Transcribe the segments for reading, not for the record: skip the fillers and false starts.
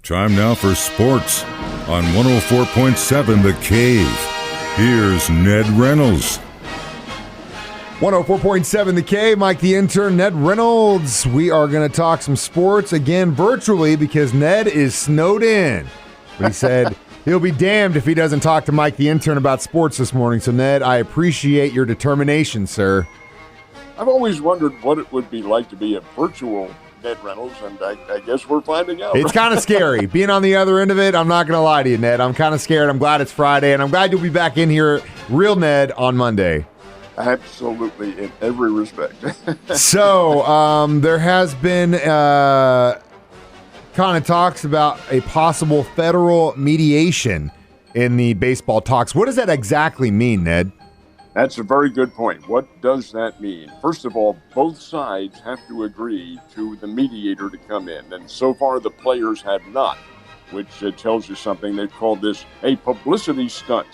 Time now for sports on 104.7 The Cave. Here's Ned Reynolds. 104.7 The Cave, Mike the Intern, Ned Reynolds. We are going to talk some sports again virtually because Ned is snowed in. But he said he'll be damned if he doesn't talk to Mike the Intern about sports this morning. So, Ned, I appreciate your determination, sir. I've always wondered what it would be like to be a virtual Ned Reynolds, and I guess we're finding out. It's kind of scary. Being on the other end of it, I'm not going to lie to you, Ned. I'm kind of scared. I'm glad it's Friday, and I'm glad you'll be back in here, real Ned, on Monday. Absolutely, in every respect. So, there has been kind of talks about a possible federal mediation in the baseball talks. What does that exactly mean, Ned? That's a very good point. What does that mean? First of all, both sides have to agree to the mediator to come in, and so far the players have not, which tells you something. They've called this a publicity stunt.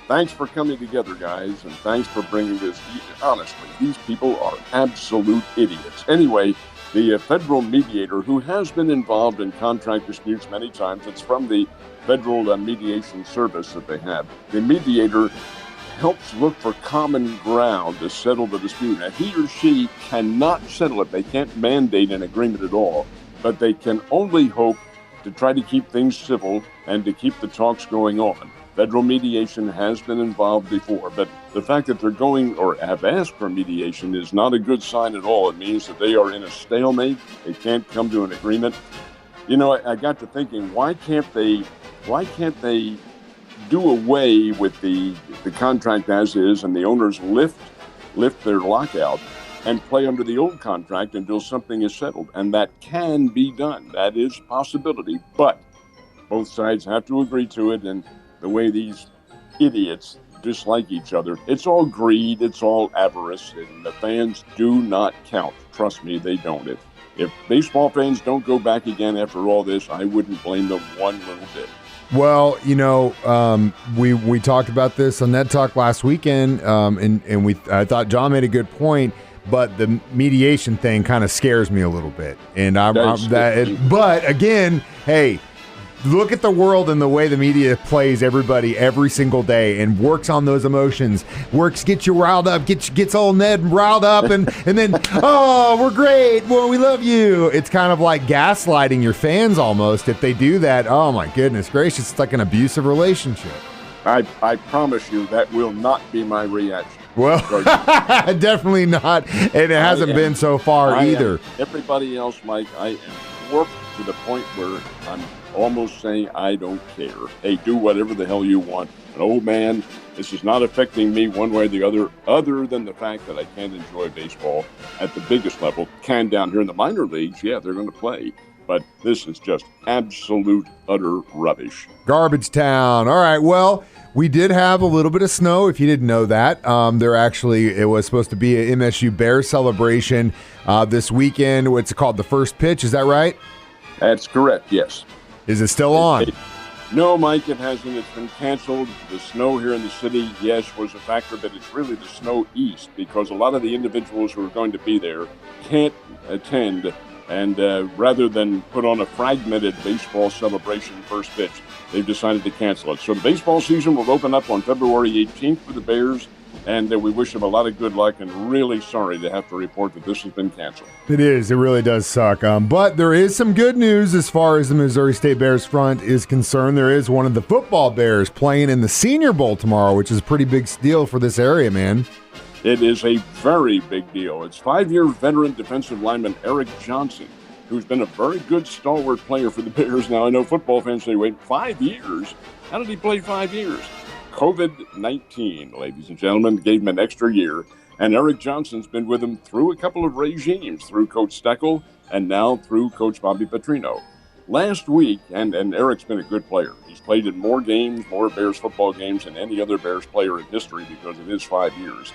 Thanks for coming together, guys, and thanks for bringing this. Honestly, these people are absolute idiots. Anyway, the federal mediator, who has been involved in contract disputes many times, it's from the Federal Mediation Service that they have. The mediator helps look for common ground to settle the dispute. Now, he or she cannot settle it. They can't mandate an agreement at all, but they can only hope to try to keep things civil and to keep the talks going on. Federal mediation has been involved before, but the fact that they're going or have asked for mediation is not a good sign at all. It means that they are in a stalemate. They can't come to an agreement. You know, I got to thinking, why can't they do away with the contract as is, and the owners lift their lockout and play under the old contract until something is settled? And that can be done. That is a possibility, but both sides have to agree to it. And the way these idiots dislike each other, it's all greed, it's all avarice, and the fans do not count. Trust me, they don't. If baseball fans don't go back again after all this, I wouldn't blame them one little bit. Well, you know, we talked about this on Ned Talk last weekend, and I thought John made a good point, but the mediation thing kind of scares me a little bit. And but again, hey, look at the world and the way the media plays everybody every single day and works on those emotions, gets you riled up, gets old Ned riled up, and then, oh, we're great, well, we love you. It's kind of like gaslighting your fans almost. If they do that, oh my goodness gracious, it's like an abusive relationship. I promise you that will not be my reaction. Well, definitely not, and it hasn't been so far either. Everybody else, Mike, I am warped to the point where I'm almost saying I don't care. Hey, do whatever the hell you want. But oh man, this is not affecting me one way or the other than the fact that I can't enjoy baseball at the biggest level. Can down here in the minor leagues, yeah, they're going to play. But this is just absolute, utter rubbish. Garbage town. All right, well, we did have a little bit of snow, if you didn't know that. It was supposed to be an MSU Bears celebration this weekend. What's it called? The first pitch, is that right? That's correct, yes. Is it still on? No, Mike, it hasn't. It's been canceled. The snow here in the city, yes, was a factor, but it's really the snow east because a lot of the individuals who are going to be there can't attend. And rather than put on a fragmented baseball celebration first pitch, they've decided to cancel it. So the baseball season will open up on February 18th for the Bears. And we wish them a lot of good luck, and really sorry to have to report that this has been canceled. It is. It really does suck. But there is some good news as far as the Missouri State Bears front is concerned. There is one of the football Bears playing in the Senior Bowl tomorrow, which is a pretty big deal for this area, man. It is a very big deal. It's 5-year veteran defensive lineman Eric Johnson, who's been a very good stalwart player for the Bears. Now, I know football fans say, wait, 5 years? How did he play 5 years? COVID-19, ladies and gentlemen, gave him an extra year, and Eric Johnson's been with him through a couple of regimes, through Coach Steckel and now through Coach Bobby Petrino. Last week, and Eric's been a good player. He's played in more games, more Bears football games than any other Bears player in history because of his 5 years.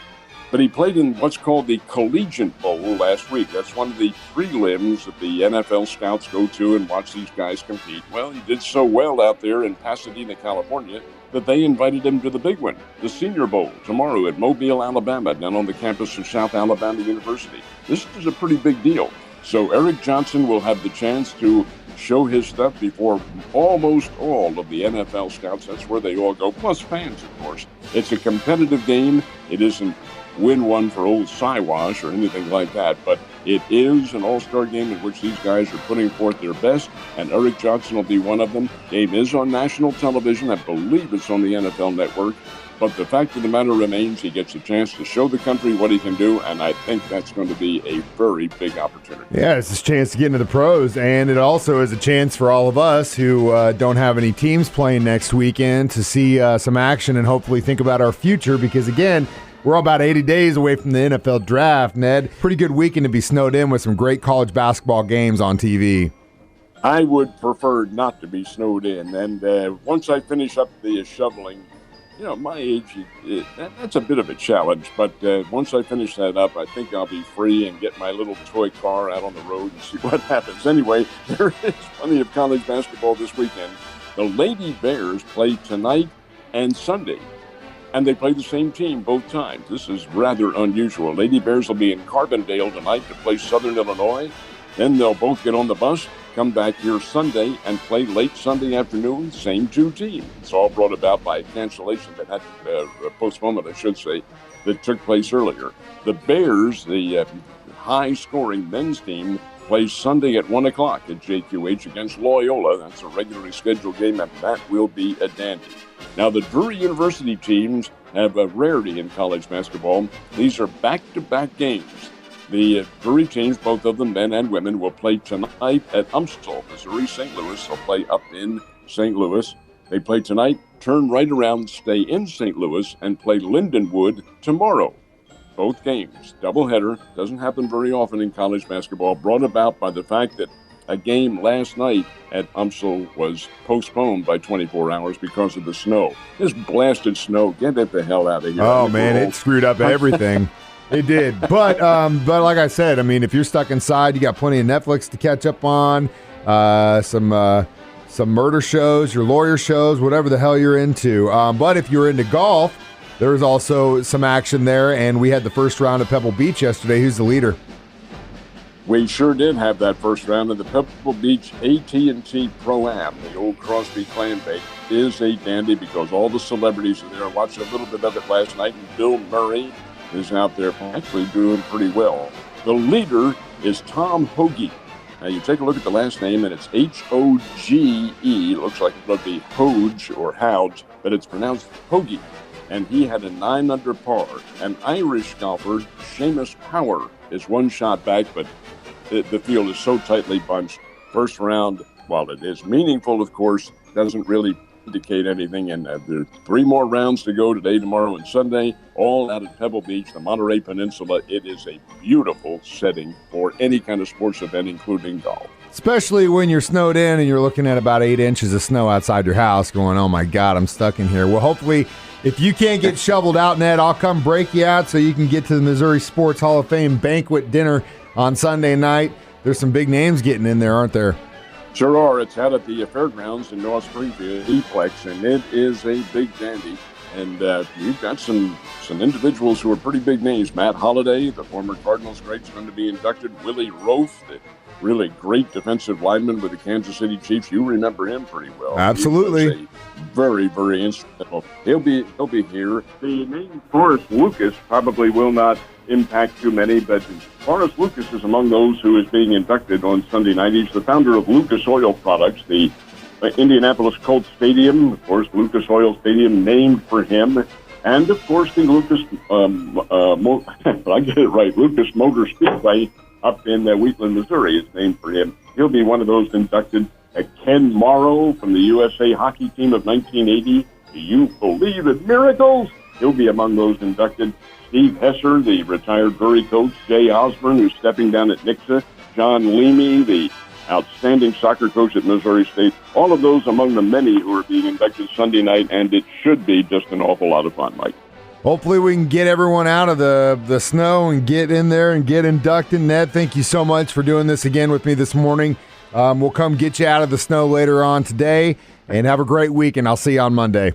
But he played in what's called the Collegiate Bowl last week. That's one of the prelims that the NFL scouts go to and watch these guys compete. Well, he did so well out there in Pasadena, California, that they invited him to the big one, the Senior Bowl, tomorrow at Mobile, Alabama, down on the campus of South Alabama University. This is a pretty big deal. So Eric Johnson will have the chance to show his stuff before almost all of the NFL scouts. That's where they all go, plus fans, of course. It's a competitive game. It isn't win one for old Siwash or anything like that, but it is an all-star game in which these guys are putting forth their best, and Eric Johnson will be one of them. Game is on national television. I believe it's on the NFL Network. But the fact of the matter remains, he gets a chance to show the country what he can do, and I think that's going to be a very big opportunity. Yeah, it's his chance to get into the pros, and it also is a chance for all of us who don't have any teams playing next weekend to see some action and hopefully think about our future because, again, we're about 80 days away from the NFL draft, Ned. Pretty good weekend to be snowed in with some great college basketball games on TV. I would prefer not to be snowed in, and once I finish up the shoveling, my age, that's a bit of a challenge. But once I finish that up, I think I'll be free and get my little toy car out on the road and see what happens. Anyway, there is plenty of college basketball this weekend. The Lady Bears play tonight and Sunday, and they play the same team both times. This is rather unusual. Lady Bears will be in Carbondale tonight to play Southern Illinois. Then they'll both get on the bus, come back here Sunday, and play late Sunday afternoon, same two teams. It's all brought about by a cancellation that had a postponement, I should say, that took place earlier. The Bears, the high-scoring men's team, plays Sunday at 1 o'clock at JQH against Loyola. That's a regularly scheduled game, and that will be a dandy. Now, the Drury University teams have a rarity in college basketball. These are back-to-back games. The Drury teams, both of them, men and women, will play tonight at UMSL, Missouri, St. Louis. They'll play up in St. Louis. They play tonight, turn right around, stay in St. Louis, and play Lindenwood tomorrow. Both games, doubleheader, doesn't happen very often in college basketball, brought about by the fact that a game last night at UMSL was postponed by 24 hours because of the snow. This blasted snow, get it the hell out of here. Oh, man, it screwed up everything. It did. But like I said, I mean, if you're stuck inside, you got plenty of Netflix to catch up on, some murder shows, your lawyer shows, whatever the hell you're into. But if you're into golf, there's also some action there, and we had the first round at Pebble Beach yesterday. Who's the leader? We sure did have that first round of the Pebble Beach AT&T Pro-Am. The old Crosby Clan Bake is a dandy because all the celebrities are there. I watched a little bit of it last night, and Bill Murray is out there actually doing pretty well. The leader is Tom Hoge. Now, you take a look at the last name, and it's H-O-G-E. Looks like it would be Hoge or Houge, but it's pronounced Hoge. And he had a 9-under par. An Irish golfer, Seamus Power, is one shot back, but the field is so tightly bunched. First round, while it is meaningful, of course, doesn't really indicate anything, and there are 3 more rounds to go today, tomorrow, and Sunday, all out at Pebble Beach, the Monterey Peninsula. It is a beautiful setting for any kind of sports event, including golf. Especially when you're snowed in and you're looking at about 8 inches of snow outside your house going, oh my God, I'm stuck in here. Well, hopefully, if you can't get shoveled out, Ned, I'll come break you out so you can get to the Missouri Sports Hall of Fame banquet dinner on Sunday night. There's some big names getting in there, aren't there? Sure are. It's out at the fairgrounds in North Springfield, E-Plex, and it is a big dandy. And you've got some individuals who are pretty big names. Matt Holliday, the former Cardinals great, is going to be inducted. Willie Roaf, the really great defensive lineman with the Kansas City Chiefs. You remember him pretty well. Absolutely. Very, very instrumental. He'll be here. The name Forrest Lucas probably will not impact too many, but Forrest Lucas is among those who is being inducted on Sunday night. He's the founder of Lucas Oil Products, the Indianapolis Colts Stadium, of course, Lucas Oil Stadium named for him, and of course the Lucas, I get it right, Lucas Motor Speedway up in Wheatland, Missouri is named for him. He'll be one of those inducted. Ken Morrow from the USA hockey team of 1980. Do you believe in miracles? He'll be among those inducted. Steve Hesser, the retired Drury coach. Jay Osborne, who's stepping down at Nixa. John Leamy, the outstanding soccer coach at Missouri State. All of those among the many who are being inducted Sunday night, and it should be just an awful lot of fun, Mike. Hopefully we can get everyone out of the snow and get in there and get inducted. Ned, thank you so much for doing this again with me this morning. We'll come get you out of the snow later on today, and have a great week, and I'll see you on Monday.